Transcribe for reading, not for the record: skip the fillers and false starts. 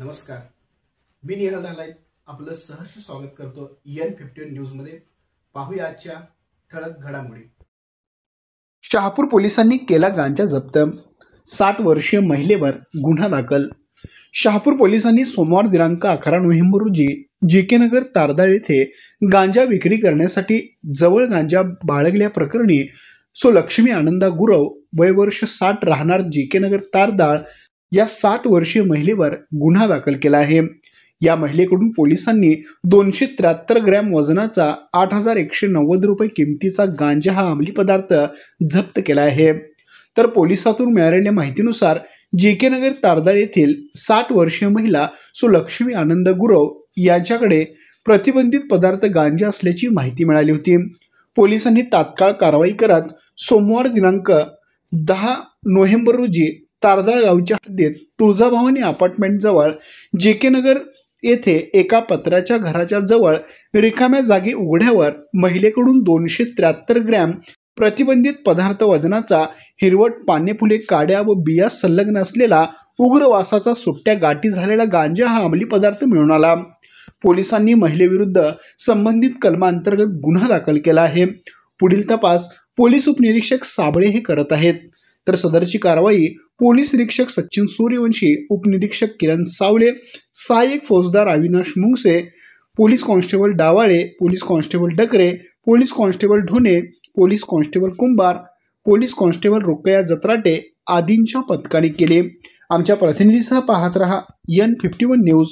नमस्कार, मी निहाल नालायक आपलं सहर्ष स्वागत करतो N51 न्यूज मध्ये। पाहूया आजच्या ठळक घडामोडी। शहापूर पोलिसांनी केला गांजा जप्त, 60 वर्षीय महिलेवर गुन्हा दाखल। शहापूर पोलिसांनी सोमवार दिनांक 11 नोव्हेंबर रोजी JK नगर तारदाळ येथे गांजा विक्री करण्यासाठी जवळ गांजा बाळगल्या प्रकरणी लक्ष्मी आनंदा गुरव वय वर्ष 60 राहणार JK नगर तारदाळ या 60 वर्षीय महिलेवर गुन्हा दाखल केला आहे। या महिलेकडून पोलिसांनी 273 ग्रॅम वजनाचा 8190 रुपये किमतीचा गांजा हा अंमली पदार्थ जप्त केला आहे। तर पोलिसातून मिळालेल्या माहितीनुसार JK नगर तारदाळ येथील 60 वर्षीय महिला लक्ष्मी आनंद गुरव यांच्याकडे प्रतिबंधित पदार्थ गांजा असल्याची माहिती मिळाली होती। पोलिसांनी तात्काळ कारवाई करत सोमवार दिनांक 10 नोव्हेंबर रोजी तारदाळ गावच्या हद्दीत तुळजाभवानी अपार्टमेंट जवळ JK नगर येथे एका पत्र्याच्या घराच्या जवळ रिकाम्या जागी उघड्यावर महिलेकडून 273 ग्रॅम प्रतिबंधित पदार्थ वजनाचा हिरवट पानेफुले काड्या व बिया संलग्न असलेला उग्र वासाचा सुट्ट्या गाठी झालेला गांजा हा अंमली पदार्थ मिळून आला। पोलिसांनी महिलेविरुद्ध संबंधित कलमांतर्गत गुन्हा दाखल केला आहे। पुढील तपास पोलीस उपनिरीक्षक साबळे हे करत आहेत। तर सदरची कारवाई पोलीस निरीक्षक सचिन सूर्यवंशी, उपनिरीक्षक किरण सावले, सहाय्यक फौजदार Avinash Mungase, police constable Dawale, police constable Dakare, police constable Dhone, police constable Kumbhar, police constable Rukaya Jatrate आदींच्या पथकाने केले। आमच्या प्रतिनिधीसह पाहत रहा N51 न्यूज।